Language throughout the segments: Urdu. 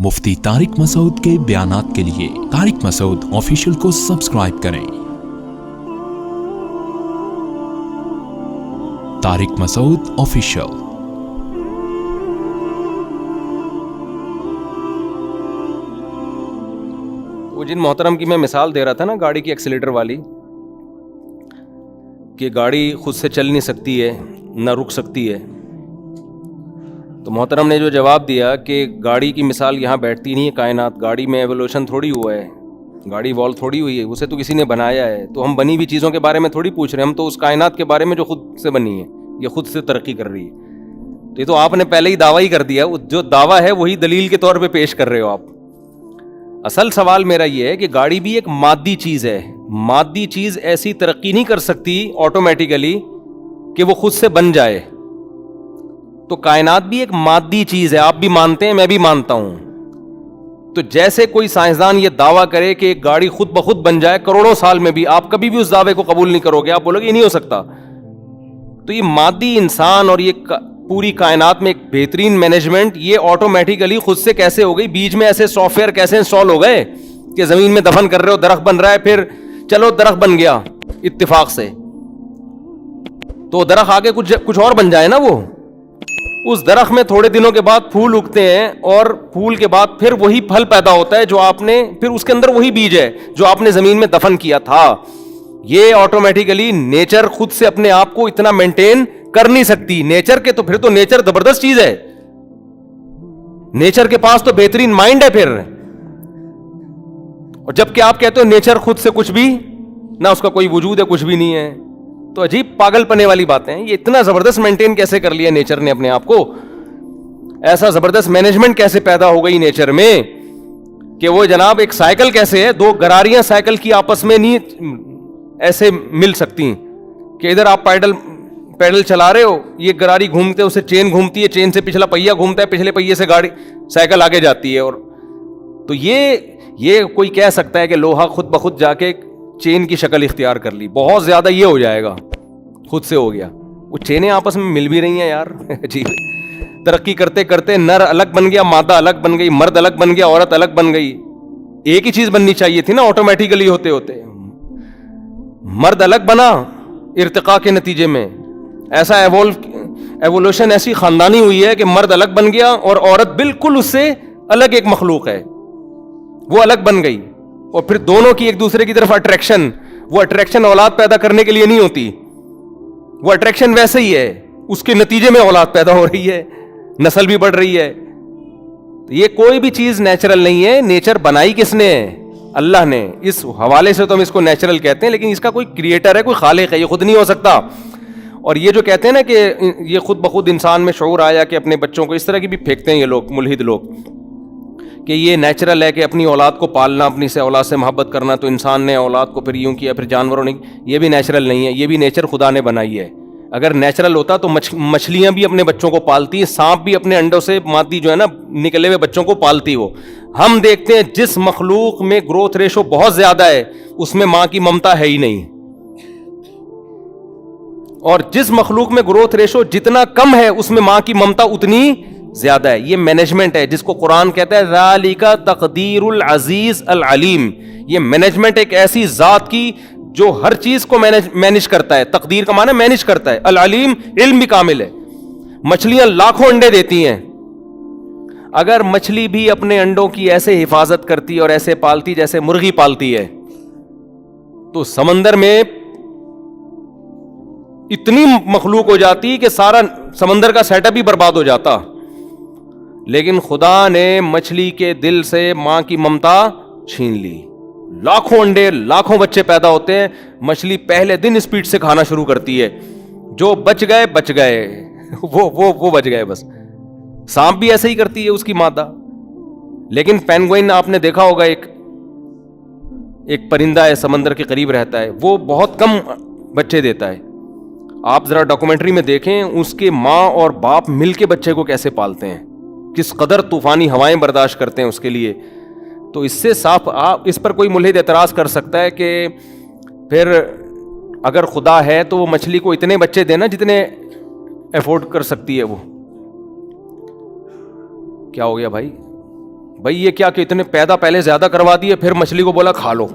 مفتی طارق مسعود کے بیانات کے لیے طارق مسعود آفیشیل کو سبسکرائب کریں۔ طارق مسعود آفیشیل۔ وہ جن محترم کی میں مثال دے رہا تھا نا گاڑی کی ایکسیلیٹر والی، کہ گاڑی خود سے چل نہیں سکتی ہے نہ رک سکتی ہے، تو محترم نے جو جواب دیا کہ گاڑی کی مثال یہاں بیٹھتی نہیں ہے، کائنات، گاڑی میں ایوولوشن تھوڑی ہوا ہے، گاڑی ایوالو تھوڑی ہوئی ہے، اسے تو کسی نے بنایا ہے، تو ہم بنی ہوئی چیزوں کے بارے میں تھوڑی پوچھ رہے ہیں، ہم تو اس کائنات کے بارے میں جو خود سے بنی ہے، یہ خود سے ترقی کر رہی ہے۔ تو یہ تو آپ نے پہلے ہی دعویٰ ہی کر دیا، جو دعویٰ ہے وہی دلیل کے طور پہ پیش کر رہے ہو آپ۔ اصل سوال میرا یہ ہے کہ گاڑی بھی ایک مادی چیز ہے، مادی چیز ایسی ترقی نہیں کر سکتی آٹومیٹیکلی کہ وہ خود سے بن جائے، تو کائنات بھی ایک مادی چیز ہے، آپ بھی مانتے ہیں، میں بھی مانتا ہوں۔ تو جیسے کوئی سائنسدان یہ دعویٰ کرے کہ ایک گاڑی خود بخود بن جائے کروڑوں سال میں بھی، آپ کبھی بھی اس دعوے کو قبول نہیں کرو گے، آپ بولو گے یہ نہیں ہو سکتا۔ تو یہ مادی انسان اور یہ پوری کائنات میں ایک بہترین مینجمنٹ، یہ آٹومیٹیکلی خود سے کیسے ہو گئی؟ بیچ میں ایسے سافٹ ویئر کیسے انسٹال ہو گئے کہ زمین میں دفن کر رہے ہو، درخت بن رہا ہے، پھر چلو درخت بن گیا اتفاق سے، تو درخت آگے کچھ اور بن جائے نا، وہ اس درخت میں تھوڑے دنوں کے بعد پھول اگتے ہیں، اور پھول کے بعد پھر وہی پھل پیدا ہوتا ہے جو آپ نے، پھر اس کے اندر وہی بیج ہے جو آپ نے زمین میں دفن کیا تھا۔ یہ آٹومیٹیکلی نیچر خود سے اپنے آپ کو اتنا مینٹین کر نہیں سکتی، نیچر کے تو پھر تو نیچر زبردست چیز ہے، نیچر کے پاس تو بہترین مائنڈ ہے پھر، اور جبکہ آپ کہتے ہو نیچر خود سے کچھ بھی نہ، اس کا کوئی وجود ہے، کچھ بھی نہیں ہے، تو عجیب پاگل پنے والی باتیں ہیں۔ یہ اتنا زبردست مینٹین کیسے کر لیا نیچر نے اپنے آپ کو، ایسا زبردست مینجمنٹ کیسے پیدا ہو گئی نیچر میں کہ وہ جناب ایک سائیکل کیسے ہے، دو گراریاں سائیکل کی آپس میں نہیں ایسے مل سکتی کہ ادھر آپ پیڈل چلا رہے ہو، یہ گراری گھومتے اسے چین گھومتی ہے، چین سے پچھلا پہیا گھومتا ہے، پچھلے پہیے سے گاڑی سائیکل آگے جاتی ہے، اور تو یہ کوئی کہہ سکتا ہے کہ لوہا خود بخود جا کے چین کی شکل اختیار کر لی؟ بہت زیادہ یہ ہو جائے گا، خود سے ہو گیا، وہ چینیں آپس میں مل بھی رہی ہیں یار عجیب، ترقی کرتے کرتے نر الگ بن گیا، مادہ الگ بن گئی، مرد الگ بن گیا، عورت الگ بن گئی، ایک ہی چیز بننی چاہیے تھی نا آٹومیٹیکلی ہوتے ہوتے، مرد الگ بنا ارتقاء کے نتیجے میں، ایسا ایوولوشن ایسی خاندانی ہوئی ہے کہ مرد الگ بن گیا اور عورت بالکل اس سے الگ ایک مخلوق ہے، وہ الگ بن گئی، اور پھر دونوں کی ایک دوسرے کی طرف اٹریکشن، وہ اٹریکشن اولاد پیدا کرنے کے لیے نہیں ہوتی، وہ اٹریکشن ویسے ہی ہے، اس کے نتیجے میں اولاد پیدا ہو رہی ہے، نسل بھی بڑھ رہی ہے۔ یہ کوئی بھی چیز نیچرل نہیں ہے، نیچر بنائی کس نے ہے؟ اللہ نے۔ اس حوالے سے تو ہم اس کو نیچرل کہتے ہیں، لیکن اس کا کوئی کریٹر ہے، کوئی خالق ہے، یہ خود نہیں ہو سکتا۔ اور یہ جو کہتے ہیں نا کہ یہ خود بخود انسان میں شعور آیا کہ اپنے بچوں کو، اس طرح کی بھی پھینکتے ہیں یہ لوگ، ملحد لوگ، کہ یہ نیچرل ہے کہ اپنی اولاد کو پالنا، اپنی سے اولاد سے محبت کرنا، تو انسان نے اولاد کو پھر یوں کیا، پھر جانوروں نے، یہ بھی نیچرل نہیں ہے، یہ بھی نیچر خدا نے بنائی ہے۔ اگر نیچرل ہوتا تو مچھلیاں بھی اپنے بچوں کو پالتی ہیں، سانپ بھی اپنے انڈوں سے مادی جو ہے نا نکلے ہوئے بچوں کو پالتی ہو۔ ہم دیکھتے ہیں جس مخلوق میں گروتھ ریشو بہت زیادہ ہے اس میں ماں کی ممتا ہے ہی نہیں، اور جس مخلوق میں گروتھ ریشو جتنا کم ہے اس میں ماں کی ممتا اتنی زیادہ ہے۔ یہ مینجمنٹ ہے جس کو قرآن کہتا ہے ذالک تقدیر العزیز العلیم۔ یہ مینجمنٹ ایک ایسی ذات کی جو ہر چیز کو مینج کرتا ہے، تقدیر کا معنی مینج کرتا ہے، العلیم علم بھی کامل ہے۔ مچھلیاں لاکھوں انڈے دیتی ہیں، اگر مچھلی بھی اپنے انڈوں کی ایسے حفاظت کرتی اور ایسے پالتی جیسے مرغی پالتی ہے، تو سمندر میں اتنی مخلوق ہو جاتی کہ سارا سمندر کا سیٹ اپ ہی برباد ہو جاتا۔ لیکن خدا نے مچھلی کے دل سے ماں کی ممتا چھین لی، لاکھوں انڈے، لاکھوں بچے پیدا ہوتے ہیں، مچھلی پہلے دن اسپیڈ سے کھانا شروع کرتی ہے، جو بچ گئے وہ بچ گئے بس۔ سانپ بھی ایسے ہی کرتی ہے اس کی مادہ۔ لیکن پینگوئن آپ نے دیکھا ہوگا، ایک پرندہ ہے، سمندر کے قریب رہتا ہے، وہ بہت کم بچے دیتا ہے۔ آپ ذرا ڈاکومنٹری میں دیکھیں اس کے ماں اور باپ مل کے بچے کو کیسے پالتے ہیں، کس قدر طوفانی ہوائیں برداشت کرتے ہیں اس کے لیے۔ تو اس سے صاف اس پر کوئی ملحد اعتراض کر سکتا ہے کہ پھر اگر خدا ہے تو وہ مچھلی کو اتنے بچے دینا جتنے افورڈ کر سکتی ہے وہ۔ کیا ہو گیا بھائی؟ بھائی یہ کیا کہ اتنے پیدا پہلے زیادہ کروا دیے, پھر مچھلی کو بولا کھا لو.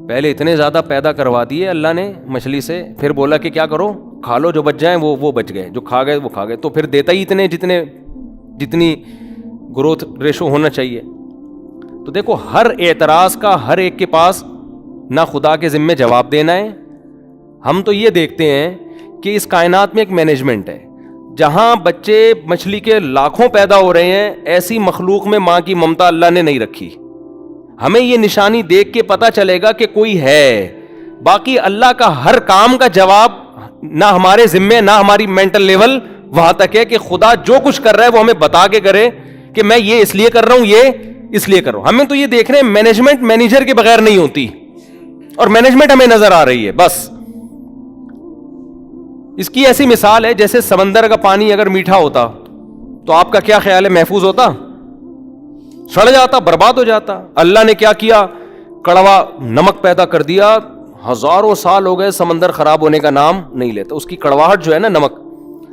پہلے اتنے زیادہ پیدا کروا دیے اللہ نے مچھلی سے, پھر بولا کہ کیا کرو, کھا لو, جو بچ جائیں وہ بچ گئے, جو کھا گئے وہ کھا گئے. تو پھر دیتا ہی اتنے جتنی گروتھ ریشو ہونا چاہیے. تو دیکھو ہر اعتراض کا ہر ایک کے پاس نہ خدا کے ذمے جواب دینا ہے. ہم تو یہ دیکھتے ہیں کہ اس کائنات میں ایک مینجمنٹ ہے, جہاں بچے مچھلی کے لاکھوں پیدا ہو رہے ہیں, ایسی مخلوق میں ماں کی ممتا اللہ نے نہیں رکھی. ہمیں یہ نشانی دیکھ کے پتا چلے گا کہ کوئی ہے. باقی اللہ کا ہر کام کا جواب نہ ہمارے ذمے, نہ ہماری مینٹل لیول وہاں تک ہے کہ خدا جو کچھ کر رہا ہے وہ ہمیں بتا کے کرے کہ میں یہ اس لیے کر رہا ہوں, یہ اس لیے کر رہا ہوں. ہمیں تو یہ دیکھ رہے ہیں مینجمنٹ مینیجر کے بغیر نہیں ہوتی, اور مینجمنٹ ہمیں نظر آ رہی ہے بس. اس کی ایسی مثال ہے جیسے سمندر کا پانی اگر میٹھا ہوتا تو آپ کا کیا خیال ہے, محفوظ ہوتا؟ سڑ جاتا, برباد ہو جاتا. اللہ نے کیا کیا, کڑوا نمک پیدا کر دیا, ہزاروں سال ہو گئے سمندر خراب ہونے کا نام نہیں لیتا. اس کی کڑواہٹ جو ہے نا نمک.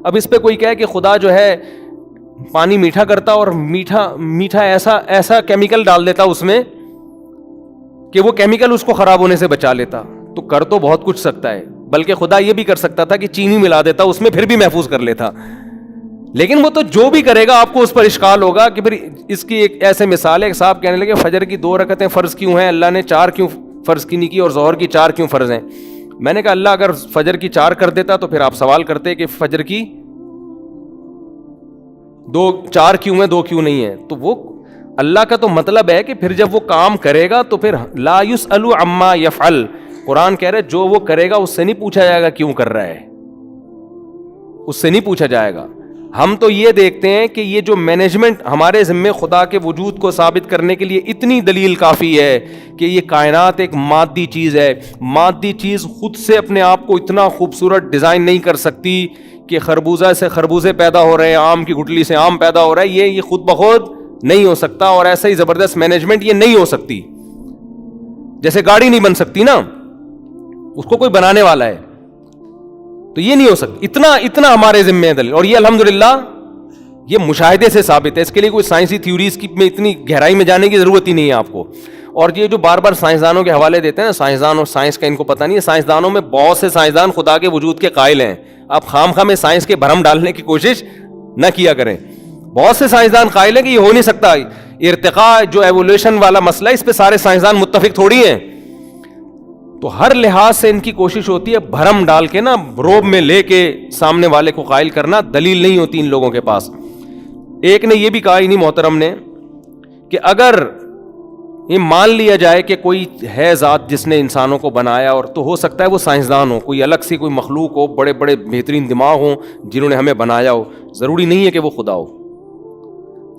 اب اس پہ کوئی کہے کہ خدا جو ہے پانی میٹھا کرتا اور میٹھا ایسا کیمیکل ڈال دیتا اس میں کہ وہ کیمیکل اس کو خراب ہونے سے بچا لیتا, تو کر تو بہت کچھ سکتا ہے. بلکہ خدا یہ بھی کر سکتا تھا کہ چینی ملا دیتا اس میں, پھر بھی محفوظ کر لیتا. لیکن وہ تو جو بھی کرے گا آپ کو اس پر اشکال ہوگا کہ پھر اس کی ایک ایسے مثال ہے. ایک صاحب کہنے لگے فجر کی 2 رکعتیں فرض کیوں ہیں, اللہ نے 4 کیوں فرض کی نہیں کی, اور ظہر کی 4 کیوں فرض ہیں؟ میں نے کہا اللہ اگر فجر کی 4 کر دیتا تو پھر آپ سوال کرتے کہ فجر کی 4 کیوں ہیں 2 کیوں نہیں ہیں. تو وہ اللہ کا تو مطلب ہے کہ پھر جب وہ کام کرے گا تو پھر لا یسأل عما یفعل. قرآن کہہ رہے جو وہ کرے گا اس سے نہیں پوچھا جائے گا کیوں کر رہا ہے, اس سے نہیں پوچھا جائے گا. ہم تو یہ دیکھتے ہیں کہ یہ جو مینجمنٹ ہمارے ذمے خدا کے وجود کو ثابت کرنے کے لیے اتنی دلیل کافی ہے کہ یہ کائنات ایک مادی چیز ہے. مادی چیز خود سے اپنے آپ کو اتنا خوبصورت ڈیزائن نہیں کر سکتی کہ خربوزہ سے خربوزے پیدا ہو رہے ہیں, آم کی گٹلی سے آم پیدا ہو رہا ہے, یہ خود بخود نہیں ہو سکتا. اور ایسا ہی زبردست مینجمنٹ یہ نہیں ہو سکتی. جیسے گاڑی نہیں بن سکتی نا, اس کو کوئی بنانے والا ہے, تو یہ نہیں ہو سکتی. اتنا ہمارے ذمہ ہے دلیل, اور یہ الحمدللہ یہ مشاہدے سے ثابت ہے. اس کے لیے کوئی سائنسی تھیوریز کی میں اتنی گہرائی میں جانے کی ضرورت ہی نہیں ہے آپ کو. اور یہ جو بار بار سائنسدانوں کے حوالے دیتے ہیں نا, سائنسدان اور سائنس کا ان کو پتہ نہیں ہے. سائنسدانوں میں بہت سے سائنسدان خدا کے وجود کے قائل ہیں. آپ خام میں سائنس کے بھرم ڈالنے کی کوشش نہ کیا کریں. بہت سے سائنسدان قائل ہیں کہ یہ ہو نہیں سکتا. ارتقاء جو ایوولوشن والا مسئلہ, اس پہ سارے سائنسدان متفق تھوڑی ہیں. تو ہر لحاظ سے ان کی کوشش ہوتی ہے بھرم ڈال کے نا, روب میں لے کے سامنے والے کو قائل کرنا. دلیل نہیں ہوتی ان لوگوں کے پاس. ایک نے یہ بھی کہا انہیں محترم نے کہ اگر یہ مان لیا جائے کہ کوئی ہے ذات جس نے انسانوں کو بنایا, اور تو ہو سکتا ہے وہ سائنسدان ہو, کوئی الگ سی کوئی مخلوق ہو, بڑے بڑے بہترین دماغ ہوں جنہوں نے ہمیں بنایا ہو, ضروری نہیں ہے کہ وہ خدا ہو.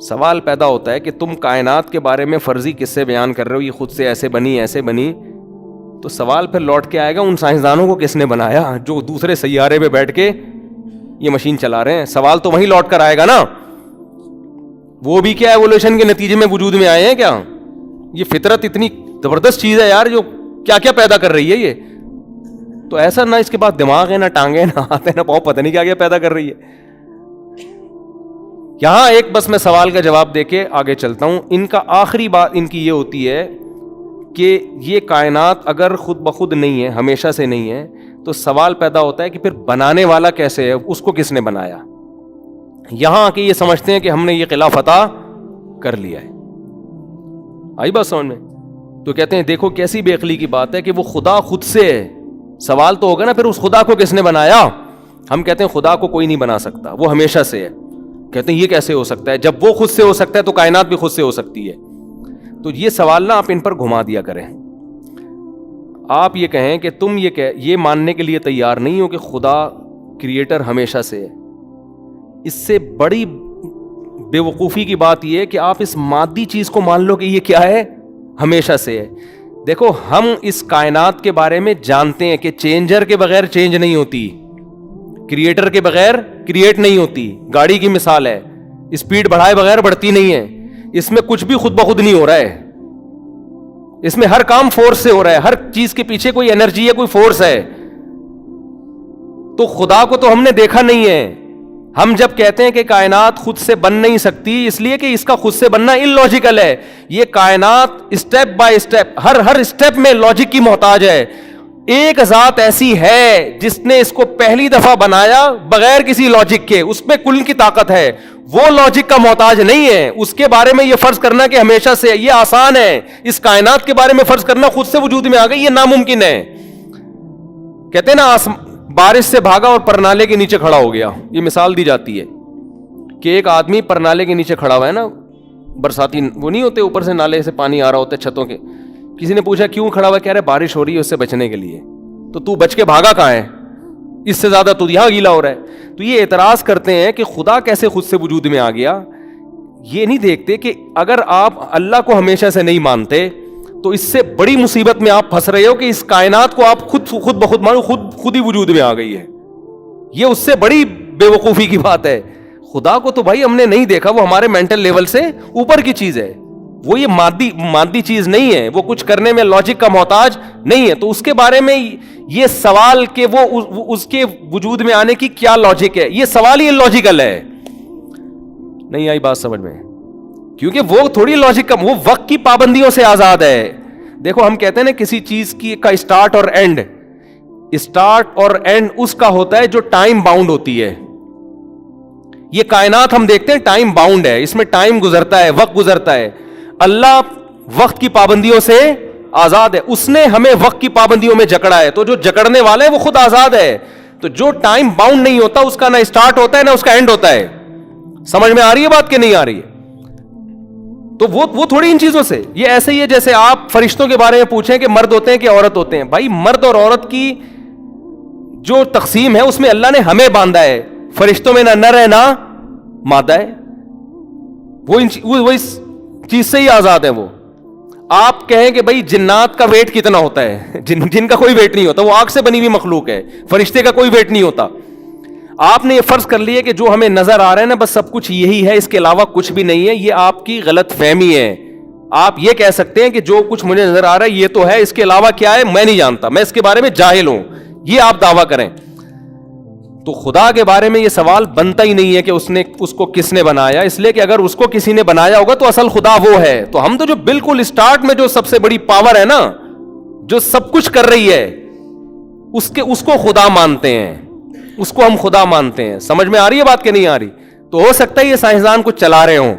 سوال پیدا ہوتا ہے کہ تم کائنات کے بارے میں فرضی قصے بیان کر رہے ہو, یہ خود سے ایسے بنی, تو سوال پھر لوٹ کے آئے گا ان سائنسدانوں کو کس نے بنایا جو دوسرے سیارے پہ بیٹھ کے یہ مشین چلا رہے ہیں. سوال تو وہیں لوٹ کر آئے گا نا. وہ بھی کیا ایوولوشن کے نتیجے میں وجود میں آئے ہیں کیا؟ یہ فطرت اتنی زبردست چیز ہے یار, جو کیا کیا پیدا کر رہی ہے یہ. تو ایسا نہ اس کے پاس دماغ ہے, نہ ٹانگیں, نہ ہاتھ ہے, نہ پاؤں, پتہ نہیں کیا کیا پیدا کر رہی ہے. یہاں ایک بس میں سوال کا جواب دے کے آگے چلتا ہوں. ان کا آخری بات ان کی یہ ہوتی ہے کہ یہ کائنات اگر خود بخود نہیں ہے, ہمیشہ سے نہیں ہے, تو سوال پیدا ہوتا ہے کہ پھر بنانے والا کیسے ہے, اس کو کس نے بنایا. یہاں آ کے یہ سمجھتے ہیں کہ ہم نے یہ قلعہ فتح کر لیا ہے. آئی بات سمجھ میں؟ تو کہتے ہیں دیکھو کیسی بے عقلی کی بات ہے کہ وہ خدا خود سے ہے. سوال تو ہوگا نا پھر اس خدا کو کس نے بنایا. ہم کہتے ہیں خدا کو کوئی نہیں بنا سکتا, وہ ہمیشہ سے ہے. کہتے ہیں یہ کیسے ہو سکتا ہے, جب وہ خود سے ہو سکتا ہے تو کائنات بھی خود سے ہو سکتی ہے. تو یہ سوال نہ آپ ان پر گھما دیا کریں. آپ یہ کہیں کہ تم یہ ماننے کے لیے تیار نہیں ہو کہ خدا کریٹر ہمیشہ سے ہے. اس سے بڑی بے وقوفی کی بات یہ ہے کہ آپ اس مادی چیز کو مان لو کہ یہ کیا ہے, ہمیشہ سے ہے. دیکھو ہم اس کائنات کے بارے میں جانتے ہیں کہ چینجر کے بغیر چینج نہیں ہوتی, کریٹر کے بغیر کریٹ نہیں ہوتی. گاڑی کی مثال ہے, اسپیڈ بڑھائے بغیر بڑھتی نہیں ہے. اس میں کچھ بھی خود بخود نہیں ہو رہا ہے, اس میں ہر کام فورس سے ہو رہا ہے. ہر چیز کے پیچھے کوئی انرجی ہے, کوئی فورس ہے. تو خدا کو تو ہم نے دیکھا نہیں ہے, ہم جب کہتے ہیں کہ کائنات خود سے بن نہیں سکتی، اس لیے کہ اس کا خود سے بننا اللاجیکل ہے. یہ کائنات step by step, Hare step میں لاجک کی محتاج ہے. ایک ذات ایسی ہے جس نے اس کو پہلی دفعہ بنایا بغیر کسی لاجک کے، اس میں کل کی طاقت ہے، وہ لاجک کا محتاج نہیں ہے. اس کے بارے میں یہ فرض کرنا کہ ہمیشہ سے، یہ آسان ہے. اس کائنات کے بارے میں فرض کرنا خود سے وجود میں آ گئی، یہ ناممکن ہے. کہتے ہیں نا بارش سے بھاگا اور پرنالے کے نیچے کھڑا ہو گیا. یہ مثال دی جاتی ہے کہ ایک آدمی پرنالے کے نیچے کھڑا ہوا ہے نا، برساتی وہ نہیں ہوتے، اوپر سے نالے سے پانی آ رہا ہوتا ہے چھتوں کے. کسی نے پوچھا کیوں کھڑا ہوا ہے؟ کہہ رہے بارش ہو رہی ہے اس سے بچنے کے لیے. تو بچ کے بھاگا کہاں ہے؟ اس سے زیادہ تو یہاں گیلا ہو رہا ہے. تو یہ اعتراض کرتے ہیں کہ خدا کیسے خود سے وجود میں آ گیا. یہ نہیں دیکھتے کہ اگر آپ اللہ کو ہمیشہ سے نہیں مانتے تو اس سے بڑی مصیبت میں آپ پھنس رہے ہو کہ اس کائنات کو آپ خود بخود مانو، خود ہی وجود میں آ گئی ہے. یہ اس سے بڑی بے وقوفی کی بات ہے. خدا کو تو بھائی ہم نے نہیں دیکھا، وہ ہمارے مینٹل لیول سے اوپر کی چیز ہے. وہ یہ مادی چیز نہیں ہے، وہ کچھ کرنے میں لاجک کا محتاج نہیں ہے. تو اس کے بارے میں یہ سوال کہ وہ اس کے وجود میں آنے کی کیا لاجک ہے، یہ سوال ہی لاجیکل ہے. نہیں آئی بات سمجھ میں؟ کیونکہ وہ تھوڑی لاجک کا، وہ وقت کی پابندیوں سے آزاد ہے. دیکھو ہم کہتے ہیں نا کسی چیز کا اسٹارٹ اور اینڈ اس کا ہوتا ہے جو ٹائم باؤنڈ ہوتی ہے. یہ کائنات ہم دیکھتے ہیں ٹائم باؤنڈ ہے، اس میں ٹائم گزرتا ہے، وقت گزرتا ہے. اللہ وقت کی پابندیوں سے آزاد ہے. اس نے ہمیں وقت کی پابندیوں میں جکڑا ہے، تو جو جکڑنے والا ہے وہ خود آزاد ہے. تو جو ٹائم باؤنڈ نہیں ہوتا اس کا نہ اسٹارٹ ہوتا ہے نہ اس کا اینڈ ہوتا ہے. سمجھ میں آ رہی ہے بات کہ نہیں آ رہی ہے؟ تو وہ تھوڑی ان چیزوں سے. یہ ایسے ہی ہے جیسے آپ فرشتوں کے بارے میں پوچھیں کہ مرد ہوتے ہیں کہ عورت ہوتے ہیں. بھائی مرد اور عورت کی جو تقسیم ہے اس میں اللہ نے ہمیں باندھا ہے. فرشتوں میں نہ نر ہے نہ مادہ ہے، وہ اس چیز سے ہی آزاد ہے. وہ آپ کہیں کہ بھائی جنات کا ویٹ کتنا ہوتا ہے، جن کا کوئی ویٹ نہیں ہوتا، وہ آگ سے بنی ہوئی مخلوق ہے. فرشتے کا کوئی ویٹ نہیں ہوتا. آپ نے یہ فرض کر لیا کہ جو ہمیں نظر آ رہا ہے نا بس سب کچھ یہی ہے، اس کے علاوہ کچھ بھی نہیں ہے. یہ آپ کی غلط فہمی ہے. آپ یہ کہہ سکتے ہیں کہ جو کچھ مجھے نظر آ رہا ہے یہ تو ہے، اس کے علاوہ کیا ہے میں نہیں جانتا، میں اس کے بارے میں جاہل ہوں. یہ آپ دعویٰ کریں تو خدا کے بارے میں یہ سوال بنتا ہی نہیں ہے کہ اس کو کس نے بنایا. اس لیے کہ اگر اس کو کسی نے بنایا ہوگا تو اصل خدا وہ ہے. تو ہم تو جو بالکل اسٹارٹ میں جو سب سے بڑی پاور ہے نا، جو سب کچھ کر رہی ہے، اس کو خدا مانتے ہیں، اس کو ہم خدا مانتے ہیں. سمجھ میں آ رہی ہے بات کہ نہیں آ رہی؟ تو ہو سکتا ہے یہ سائنسدان کچھ چلا رہے ہوں،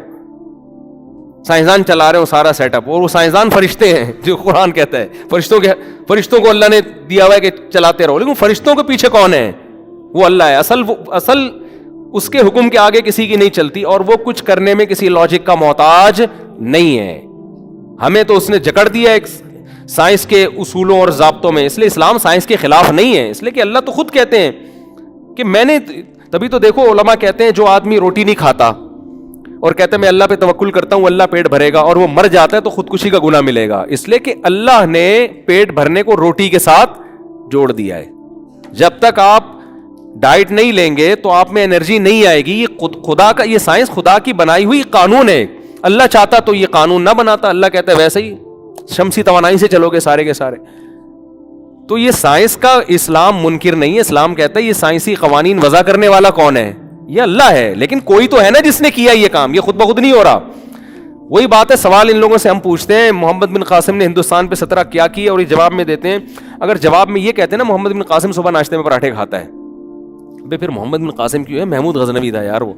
سارا سیٹ اپ، اور وہ سائنسدان فرشتے ہیں جو قرآن کہتا ہے فرشتوں کو اللہ نے دیا ہوا ہے کہ چلاتے رہو. لیکن فرشتوں کے پیچھے کون ہے؟ وہ اللہ ہے. اصل اس کے حکم کے آگے کسی کی نہیں چلتی، اور وہ کچھ کرنے میں کسی لاجک کا محتاج نہیں ہے. ہمیں تو اس نے جکڑ دیا ایک سائنس کے اصولوں اور ضابطوں میں. اس لیے اسلام سائنس کے خلاف نہیں ہے، اس لیے کہ اللہ تو خود کہتے ہیں کہ میں نے، تبھی تو دیکھو علماء کہتے ہیں جو آدمی روٹی نہیں کھاتا اور کہتا ہے میں اللہ پہ توکل کرتا ہوں اللہ پیٹ بھرے گا، اور وہ مر جاتا ہے تو خودکشی کا گناہ ملے گا. اس لیے کہ اللہ نے پیٹ بھرنے کو روٹی کے ساتھ جوڑ دیا ہے. جب تک آپ ڈائٹ نہیں لیں گے تو آپ میں انرجی نہیں آئے گی. یہ خدا کا، یہ سائنس خدا کی بنائی ہوئی قانون ہے. اللہ چاہتا تو یہ قانون نہ بناتا. اللہ کہتا ہے ویسے ہی شمسی توانائی سے چلو گے سارے کے سارے. تو یہ سائنس کا اسلام منکر نہیں ہے. اسلام کہتا ہے یہ سائنسی قوانین وضع کرنے والا کون ہے؟ یہ اللہ ہے. لیکن کوئی تو ہے نا جس نے کیا یہ کام، یہ خود بخود نہیں ہو رہا. وہی بات ہے، سوال ان لوگوں سے ہم پوچھتے ہیں محمد بن قاسم نے ہندوستان پہ 17 کیا کیے، اور یہ جواب میں دیتے ہیں. اگر جواب میں یہ کہتے ہیں نا محمد بن قاسم صبح ناشتے میں پراٹھے کھاتا ہے، بے پھر محمد بن قاسم کیوں ہے؟ محمود غزنوی تھا یار. وہ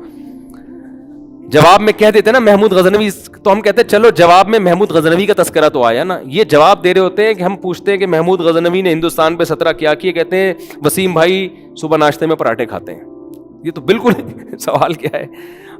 جواب میں کہہ دیتے نا محمود غزنوی، تو ہم کہتے ہیں چلو جواب میں محمود غزنوی کا تذکرہ تو آیا نا. یہ جواب دے رہے ہوتے ہیں کہ ہم پوچھتے ہیں کہ محمود غزنوی نے ہندوستان پہ 17 کیا کیے، کہتے ہیں وسیم بھائی صبح ناشتے میں پراٹھے کھاتے ہیں. یہ تو بالکل سوال کیا ہے؟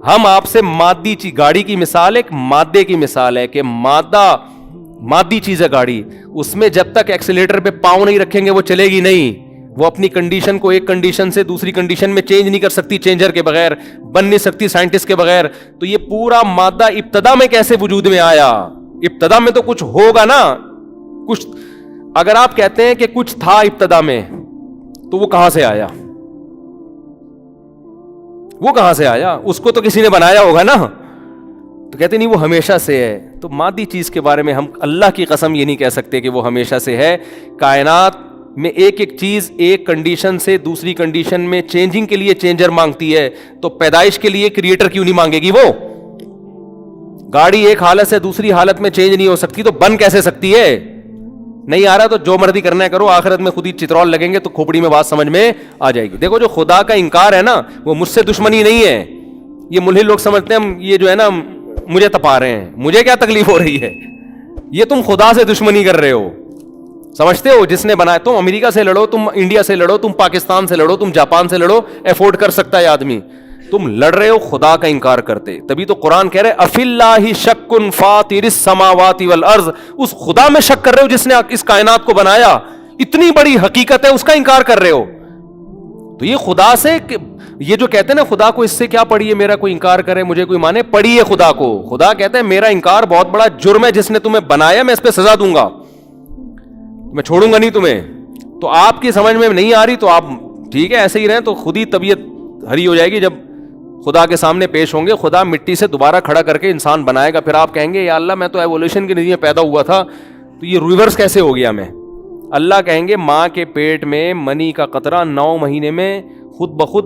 ہم آپ سے مادی چیز، گاڑی کی مثال ایک مادے کی مثال ہے کہ مادی چیز ہے گاڑی، اس میں جب تک ایکسیلیٹر پہ پاؤں نہیں رکھیں گے وہ چلے گی نہیں. وہ اپنی کنڈیشن کو ایک کنڈیشن سے دوسری کنڈیشن میں چینج نہیں کر سکتی چینجر کے بغیر، بن نہیں سکتی سائنٹسٹ کے بغیر. تو یہ پورا مادہ ابتدا میں کیسے وجود میں آیا؟ ابتدا میں تو کچھ ہوگا نا کچھ. اگر آپ کہتے ہیں کہ کچھ تھا ابتدا میں تو وہ کہاں سے آیا؟ وہ کہاں سے آیا؟ اس کو تو کسی نے بنایا ہوگا نا. تو کہتے نہیں وہ ہمیشہ سے ہے. تو مادی چیز کے بارے میں ہم اللہ کی قسم یہ نہیں کہہ سکتے کہ وہ ہمیشہ سے ہے. کائنات میں ایک ایک چیز ایک کنڈیشن سے دوسری کنڈیشن میں چینجنگ کے لیے چینجر مانگتی ہے, تو پیدائش کے لیے کریٹر کیوں نہیں مانگے گی؟ وہ گاڑی ایک حالت سے دوسری حالت میں چینج نہیں ہو سکتی, تو بن کیسے سکتی ہے؟ نہیں آ رہا تو جو مرضی کرنا ہے کرو, آخرت میں خود ہی چترول لگیں گے تو کھوپڑی میں بات سمجھ میں آ جائے گی. دیکھو جو خدا کا انکار ہے نا, وہ مجھ سے دشمنی نہیں ہے. یہ ملحد لوگ سمجھتے ہیں یہ جو ہے نا مجھے تپا رہے ہیں, مجھے کیا تکلیف ہو رہی ہے؟ یہ تم خدا سے دشمنی کر رہے ہو. سمجھتے ہو جس نے بنایا, تم امریکہ سے لڑو, تم انڈیا سے لڑو, تم پاکستان سے لڑو, تم جاپان سے لڑو, افورڈ کر سکتا ہے آدمی. تم لڑ رہے ہو خدا کا انکار کرتے. تبھی تو قرآن کہہ رہے افی اللہ شک فاطر السماوات والارض, اس خدا میں شک کر رہے ہو جس نے اس کائنات کو بنایا, اتنی بڑی حقیقت ہے, اس کا انکار کر رہے ہو. تو یہ خدا سے, یہ جو کہتے ہیں نا خدا کو اس سے کیا پڑی ہے, میرا کوئی انکار کرے مجھے کوئی مانے, پڑی ہے خدا کو. خدا کہتا ہے میرا انکار بہت بڑا جرم ہے, جس نے تمہیں بنایا میں اس پہ سزا دوں گا, میں چھوڑوں گا نہیں تمہیں. تو آپ کی سمجھ میں نہیں آ رہی تو آپ ٹھیک ہے ایسے ہی رہیں, تو خود ہی طبیعت ہری ہو جائے گی. جب خدا کے سامنے پیش ہوں گے, خدا مٹی سے دوبارہ کھڑا کر کے انسان بنائے گا, پھر آپ کہیں گے یا اللہ میں تو ایوولوشن کے نتیجے پیدا ہوا تھا, تو یہ ریورس کیسے ہو گیا میں؟ اللہ کہیں گے ماں کے پیٹ میں منی کا قطرہ 9 مہینے میں خود بخود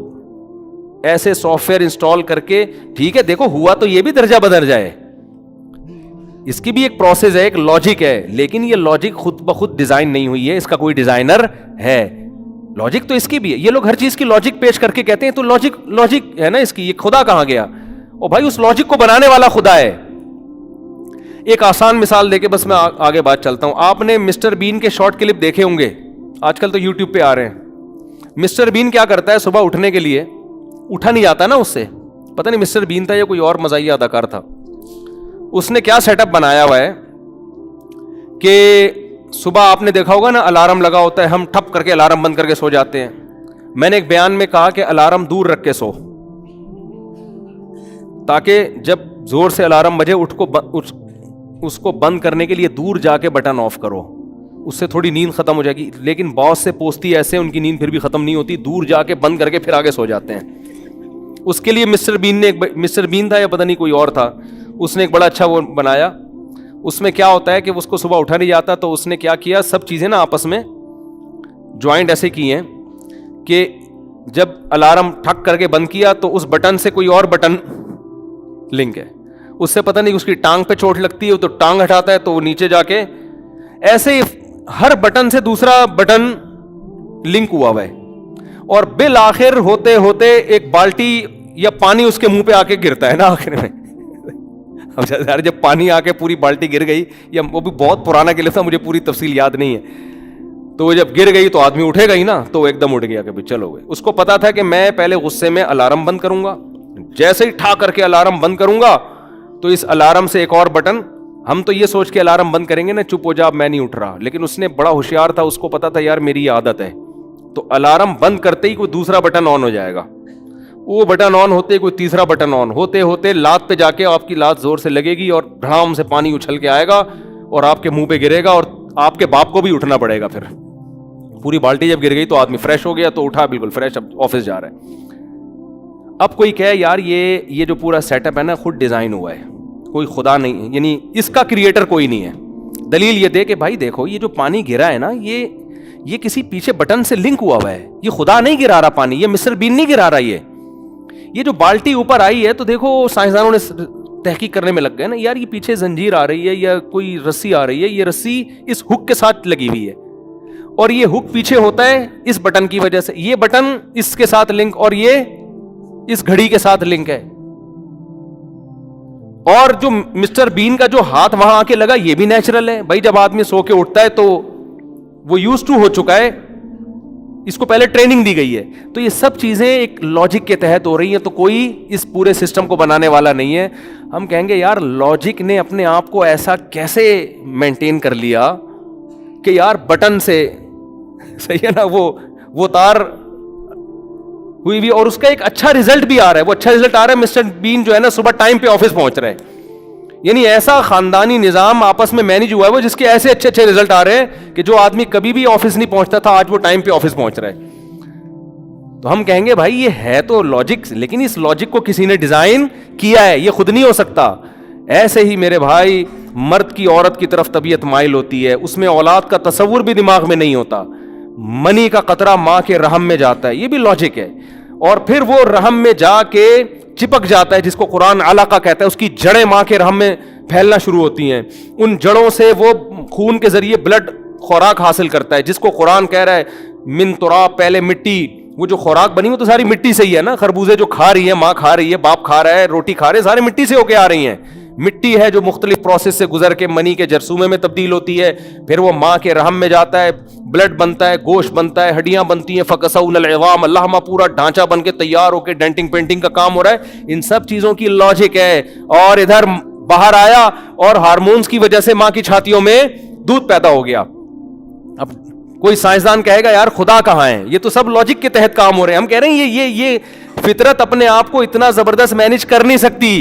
ایسے سافٹ ویئر انسٹال کر کے, ٹھیک ہے دیکھو ہوا تو یہ بھی درجہ بدرجہ ہے, اس کی بھی ایک پروسیس ہے, ایک لاجک ہے, لیکن یہ لاجک خود بخود ڈیزائن نہیں ہوئی ہے, اس کا کوئی ڈیزائنر ہے. لاجک تو اس کی بھی ہے. یہ لوگ ہر چیز کی لاجک پیش کر کے کہتے ہیں تو لاجک ہے نا اس کی, یہ خدا کہاں گیا؟ اور بھائی اس لاجک کو بنانے والا خدا ہے. ایک آسان مثال دے کے بس میں آگے بات چلتا ہوں. آپ نے مسٹر بین کے شارٹ کلپ دیکھے ہوں گے, آج کل تو یوٹیوب پہ آ رہے ہیں. مسٹر بین کیا کرتا ہے, صبح اٹھنے کے لیے اٹھا نہیں جاتا نا اس سے, پتہ نہیں مسٹر بین تھا یا کوئی اور مزاحیہ اداکار تھا, اس نے کیا سیٹ اپ بنایا ہوا ہے کہ صبح آپ نے دیکھا ہوگا نا الارم لگا ہوتا ہے, ہم ٹھپ کر کے الارم بند کر کے سو جاتے ہیں. میں نے ایک بیان میں کہا کہ الارم دور رکھ کے سو, تاکہ جب زور سے الارم بجے اس کو بند کرنے کے لیے دور جا کے بٹن آف کرو, اس سے تھوڑی نیند ختم ہو جائے گی. لیکن باس سے پوچھتی ایسے ان کی نیند پھر بھی ختم نہیں ہوتی, دور جا کے بند کر کے پھر آگے سو جاتے ہیں. اس کے لیے مسٹر بین تھا یا پتہ نہیں کوئی اور تھا, اس نے ایک بڑا اچھا وہ بنایا. اس میں کیا ہوتا ہے کہ اس کو صبح اٹھا نہیں جاتا, تو اس نے کیا کیا, سب چیزیں نا آپس میں جوائنٹ ایسے کی ہیں کہ جب الارم ٹھک کر کے بند کیا تو اس بٹن سے کوئی اور بٹن لنک ہے, اس سے پتہ نہیں اس کی ٹانگ پہ چوٹ لگتی ہے تو ٹانگ ہٹاتا ہے تو وہ نیچے جا کے ایسے ہی ہر بٹن سے دوسرا بٹن لنک ہوا ہوا ہے. اور بالآخر ہوتے ہوتے ایک بالٹی یا پانی اس کے منہ پہ آ کے گرتا ہے نا آخر میں. اب جب پانی آ کے پوری بالٹی گر گئی, یا وہ بھی بہت پرانا کلپ تھا, مجھے پوری تفصیل یاد نہیں ہے, تو وہ جب گر گئی تو آدمی اٹھے گا ہی نا, تو وہ ایک دم اٹھ گیا کہ چلو گئے. اس کو پتا تھا کہ میں پہلے غصے میں الارم بند کروں گا, جیسے ہی ٹھا کر کے الارم بند کروں گا تو اس الارم سے ایک اور بٹن, ہم تو یہ سوچ کے الارم بند کریں گے نا چپ ہو جا میں نہیں اٹھ رہا, لیکن اس نے بڑا ہوشیار تھا, اس کو پتا تھا یار میری یہ عادت ہے, تو الارم بند کرتے ہی کوئی دوسرا بٹن آن ہو جائے گا, وہ بٹن آن ہوتے کوئی تیسرا بٹن آن ہوتے ہوتے لات پہ جا کے آپ کی لات زور سے لگے گی اور دھڑام سے پانی اچھل کے آئے گا اور آپ کے منہ پہ گرے گا, اور آپ کے باپ کو بھی اٹھنا پڑے گا. پھر پوری بالٹی جب گر گئی تو آدمی فریش ہو گیا, تو اٹھا بالکل فریش, اب آفس جا رہا ہے. اب کوئی کہے یار یہ جو پورا سیٹ اپ ہے نا خود ڈیزائن ہوا ہے, کوئی خدا نہیں, یعنی اس کا کریٹر کوئی نہیں ہے. دلیل یہ دے کہ بھائی دیکھو یہ جو پانی گرا ہے نا یہ کسی پیچھے بٹن سے لنک ہوا ہوا ہے, یہ خدا نہیں گرا رہا پانی, یہ مسٹر بین نہیں گرا رہا. یہ جو بالٹی اوپر آئی ہے تو دیکھو سائنسدانوں نے تحقیق کرنے میں لگ گئے نا, یار یہ پیچھے زنجیر آ رہی ہے یا کوئی رسی آ رہی ہے, یہ رسی اس ہک کے ساتھ لگی ہوئی ہے, اور یہ ہک پیچھے ہوتا ہے اس بٹن کی وجہ سے, یہ بٹن اس کے ساتھ لنک, اور یہ اس گھڑی کے ساتھ لنک ہے. اور جو مسٹر بین کا جو ہاتھ وہاں آ کے لگا یہ بھی نیچرل ہے بھائی, جب آدمی سو کے اٹھتا ہے تو وہ یوز ٹو ہو چکا ہے, اس کو پہلے ٹریننگ دی گئی ہے. تو یہ سب چیزیں ایک لاجک کے تحت ہو رہی ہیں, تو کوئی اس پورے سسٹم کو بنانے والا نہیں ہے. ہم کہیں گے یار لاجک نے اپنے آپ کو ایسا کیسے مینٹین کر لیا کہ یار بٹن سے صحیح ہے نا وہ تار ہوئی بھی, اور اس کا ایک اچھا رزلٹ بھی آ رہا ہے. وہ اچھا رزلٹ آ رہا ہے, مسٹر بین جو ہے نا صبح ٹائم پہ آفس پہنچ رہے ہیں, یعنی ایسا خاندانی نظام آپس میں مینج ہوا ہے وہ, جس کے ایسے اچھے رزلٹ آ رہے ہیں کہ جو آدمی کبھی بھی آفس نہیں پہنچتا تھا آج وہ ٹائم پہ آفس پہنچ رہا ہے. تو ہم کہیں گے بھائی یہ ہے تو لاجک, لیکن اس لاجک کو کسی نے ڈیزائن کیا ہے, یہ خود نہیں ہو سکتا. ایسے ہی میرے بھائی مرد کی عورت کی طرف طبیعت مائل ہوتی ہے, اس میں اولاد کا تصور بھی دماغ میں نہیں ہوتا. منی کا قطرہ ماں کے رحم میں جاتا ہے, یہ بھی لاجک ہے, اور پھر وہ رحم میں جا کے چپک جاتا ہے, جس کو قرآن علقہ کہتا ہے, اس کی جڑیں ماں کے رحم میں پھیلنا شروع ہوتی ہیں, ان جڑوں سے وہ خون کے ذریعے بلڈ خوراک حاصل کرتا ہے, جس کو قرآن کہہ رہا ہے من تراب, پہلے مٹی, وہ جو خوراک بنی وہ تو ساری مٹی سے ہی ہے نا, خربوزے جو کھا رہی ہے ماں, کھا رہی ہے باپ, کھا رہا ہے روٹی کھا رہے ہیں, سارے مٹی سے ہو کے آ رہی ہیں. مٹی ہے جو مختلف پروسیس سے گزر کے منی کے جرثومے میں تبدیل ہوتی ہے, پھر وہ ماں کے رحم میں جاتا ہے, بلڈ بنتا ہے, گوشت بنتا ہے, ہڈیاں بنتی ہیں, فکسون العظام, اللہ ماں پورا ڈھانچہ بن کے تیار ہو کے ڈینٹنگ پینٹنگ کا کام ہو رہا ہے. ان سب چیزوں کی لاجک ہے. اور ادھر باہر آیا اور ہارمونز کی وجہ سے ماں کی چھاتیوں میں دودھ پیدا ہو گیا. اب کوئی سائنسدان کہے گا یار خدا کہاں ہے, یہ تو سب لاجک کے تحت کام ہو رہے ہیں. ہم کہہ رہے ہیں یہ فطرت اپنے آپ کو اتنا زبردست مینج کر نہیں سکتی.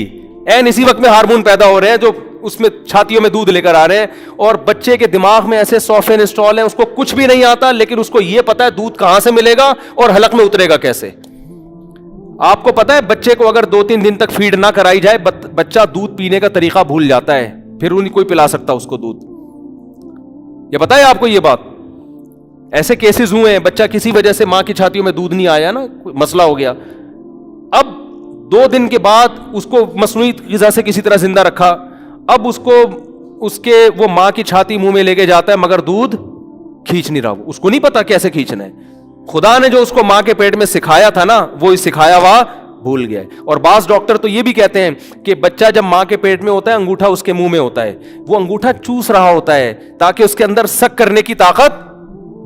این اسی وقت میں ہارمون پیدا ہو رہے ہیں جو اس میں چھاتیوں میں دودھ لے کر آ رہے ہیں, اور بچے کے دماغ میں ایسے سافٹ ویئر انسٹال ہیں, اس کو کچھ بھی نہیں آتا, لیکن اس کو یہ پتا ہے دودھ کہاں سے ملے گا اور حلق میں اترے گا کیسے. آپ کو پتا ہے بچے کو اگر 2-3 دن تک فیڈ نہ کرائی جائے, بچہ دودھ پینے کا طریقہ بھول جاتا ہے, پھر نہیں کوئی پلا سکتا اس کو دودھ. یہ پتا ہے آپ کو یہ بات؟ ایسے کیسز ہوئے ہیں, بچہ کسی وجہ سے ماں کی چھاتیوں میں دودھ نہیں آیا نا, مسئلہ ہو گیا, اب 2 دن کے بعد اس کو مصنوعی غذا سے کسی طرح زندہ رکھا, اب اس کو اس کے وہ ماں کی چھاتی منہ میں لے کے جاتا ہے مگر دودھ کھینچ نہیں رہا, اس کو نہیں پتا کیسے کھینچنا ہے. خدا نے جو اس کو ماں کے پیٹ میں سکھایا تھا نا, وہ سکھایا ہوا بھول گیا ہے. اور بعض ڈاکٹر تو یہ بھی کہتے ہیں کہ بچہ جب ماں کے پیٹ میں ہوتا ہے انگوٹھا اس کے منہ میں ہوتا ہے, وہ انگوٹھا چوس رہا ہوتا ہے تاکہ اس کے اندر سک کرنے کی طاقت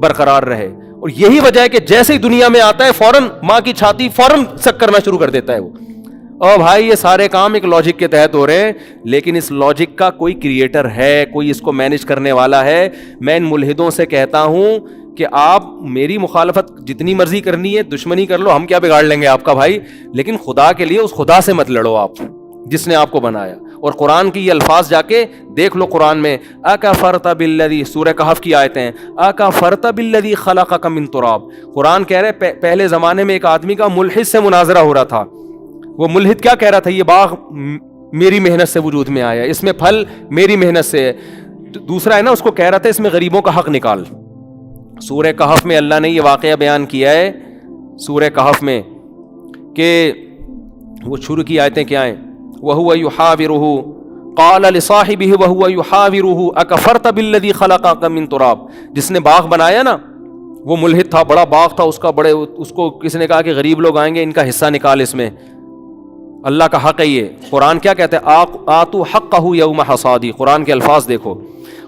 برقرار رہے. اور یہی وجہ ہے کہ جیسے ہی دنیا میں آتا ہے فوراً ماں کی چھاتی فوراً سک کرنا شروع کر دیتا ہے وہ. اور بھائی یہ سارے کام ایک لاجک کے تحت ہو رہے ہیں, لیکن اس لاجک کا کوئی کریٹر ہے, کوئی اس کو مینج کرنے والا ہے. میں ان ملحدوں سے کہتا ہوں کہ آپ میری مخالفت جتنی مرضی کرنی ہے, دشمنی کر لو, ہم کیا بگاڑ لیں گے آپ کا بھائی, لیکن خدا کے لیے اس خدا سے مت لڑو آپ جس نے آپ کو بنایا. اور قرآن کی یہ الفاظ جا کے دیکھ لو قرآن میں, اکفرت بالذی, سورہ کہف کی آیتیں ہیں, اکفرت بالذی خلقک من تراب. قرآن کہہ رہے پہلے زمانے میں ایک آدمی کا ملحد سے مناظرہ ہو رہا تھا. وہ ملحد کیا کہہ رہا تھا, یہ باغ میری محنت سے وجود میں آیا, اس میں پھل میری محنت سے ہے. دوسرا ہے نا, اس کو کہہ رہا تھا اس میں غریبوں کا حق نکال. سورہ کہف میں اللہ نے یہ واقعہ بیان کیا ہے سورہ کہف میں کہ وہ شروع کی آیتیں کیا ہیں, وَهُوَ يُحَاوِرُهُ قَالَ لِصَاحِبِهِ وَهُوَ يُحَاوِرُهُ أَكَفَرْتَ بِالَّذِي خَلَقَكَ مِن تُرَاب. جس نے باغ بنایا نا, وہ ملحد تھا, بڑا باغ تھا اس کا, بڑے اس کو کسی نے کہا کہ غریب لوگ آئیں گے, ان کا حصہ نکال, اس میں اللہ کا حق ہے یہ. قرآن کیا کہتے ہیں, آتوا حقہ یوم حصادی. قرآن کے الفاظ دیکھو,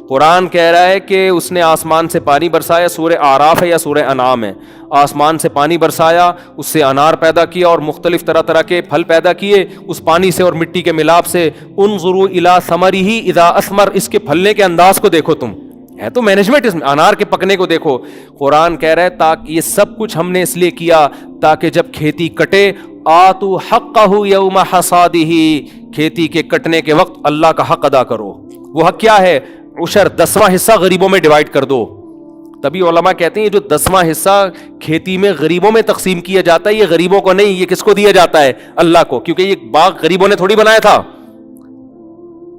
قرآن کہہ رہا ہے کہ اس نے آسمان سے پانی برسایا, سورہ اعراف ہے یا سورہ انعام ہے, آسمان سے پانی برسایا, اس سے انار پیدا کیا اور مختلف طرح طرح کے پھل پیدا کیے اس پانی سے اور مٹی کے ملاپ سے. انظروا الی ثمرہ اذا اثمر, اس کے پھلنے کے انداز کو دیکھو, تم ہے تو مینجمنٹ اس میں, انار کے پکنے کو دیکھو. قرآن کہہ رہا ہے تاکہ یہ سب کچھ ہم نے اس لیے کیا تاکہ جب کھیتی کٹے, آتوا حقہ یوم حصادہ, کھیتی کے کٹنے کے وقت اللہ کا حق ادا کرو. وہ حق کیا ہے, عشر 10واں حصہ غریبوں میں ڈیوائڈ کر دو. تبھی علماء کہتے ہیں یہ جو 10واں حصہ کھیتی میں غریبوں میں تقسیم کیا جاتا ہے, یہ غریبوں کو نہیں, یہ کس کو دیا جاتا ہے, اللہ کو, کیونکہ یہ باغ غریبوں نے تھوڑی بنایا تھا.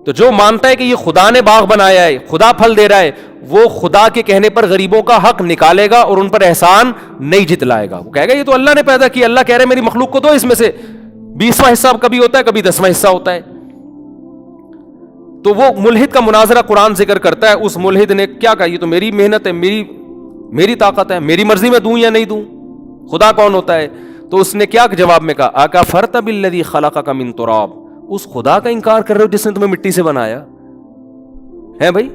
تو جو مانتا ہے کہ یہ خدا نے باغ بنایا ہے, خدا پھل دے رہا ہے, وہ خدا کے کہنے پر غریبوں کا حق نکالے گا اور ان پر احسان نہیں جتلائے گا. وہ کہے گا یہ تو اللہ نے پیدا کیا, اللہ کہہ رہے میری مخلوق کو دو اس میں سے. 20واں حصہ کبھی ہوتا ہے, کبھی 10واں حصہ ہوتا ہے. تو وہ ملحد کا مناظرہ قرآن ذکر کرتا ہے. اس ملحد نے کیا کہا, یہ تو میری محنت ہے, میری طاقت ہے, میری مرضی میں دوں یا نہیں دوں, خدا کون ہوتا ہے. تو اس نے کیا جواب میں کہا, اکفرت بالذی خلقک من تراب, اس خدا کا انکار کر رہے ہو جس نے تمہیں مٹی سے بنایا ہے. بھائی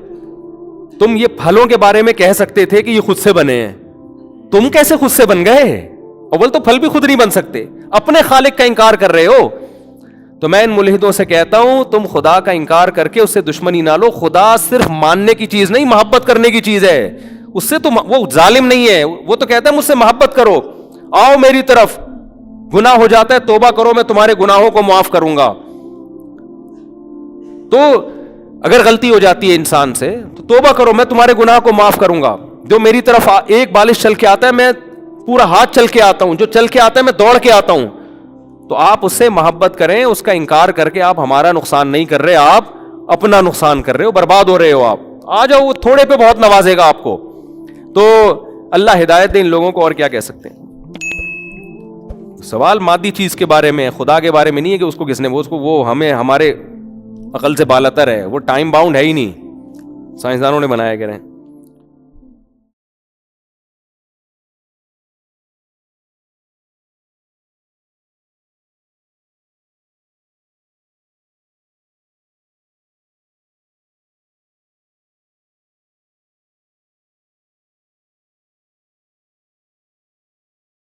تم یہ پھلوں کے بارے میں کہہ سکتے تھے کہ یہ خود سے بنے ہیں, تم کیسے خود سے بن گئے؟ اول تو پھل بھی خود نہیں بن سکتے, اپنے خالق کا انکار کر رہے ہو. تو میں ان ملحدوں سے کہتا ہوں تم خدا کا انکار کر کے اس سے دشمنی نہ لو. خدا صرف ماننے کی چیز نہیں, محبت کرنے کی چیز ہے. اس سے تو وہ ظالم نہیں ہے, وہ تو کہتا ہے مجھ سے محبت کرو, آؤ میری طرف, گناہ ہو جاتا ہے توبہ کرو, میں تمہارے گناہوں کو معاف کروں گا. تو اگر غلطی ہو جاتی ہے انسان سے تو توبہ کرو, میں تمہارے گناہ کو معاف کروں گا. جو میری طرف ایک بالش چل کے آتا ہے, میں پورا ہاتھ چل کے آتا ہوں, جو چل کے آتا ہے میں دوڑ کے آتا ہوں. تو آپ اس سے محبت کریں, اس کا انکار کر کے آپ ہمارا نقصان نہیں کر رہے, آپ اپنا نقصان کر رہے ہو, برباد ہو رہے ہو آپ. آ جاؤ, وہ تھوڑے پہ بہت نوازے گا آپ کو. تو اللہ ہدایت دے ان لوگوں کو, اور کیا کہہ سکتے ہیں. سوال مادی چیز کے بارے میں, خدا کے بارے میں نہیں ہے کہ اس کو کس نے وہ ہمیں ہمارے عقل سے بالاتر ہے, وہ ٹائم باؤنڈ ہے ہی نہیں, سائنسدانوں نے بنایا کہہ رہے ہیں.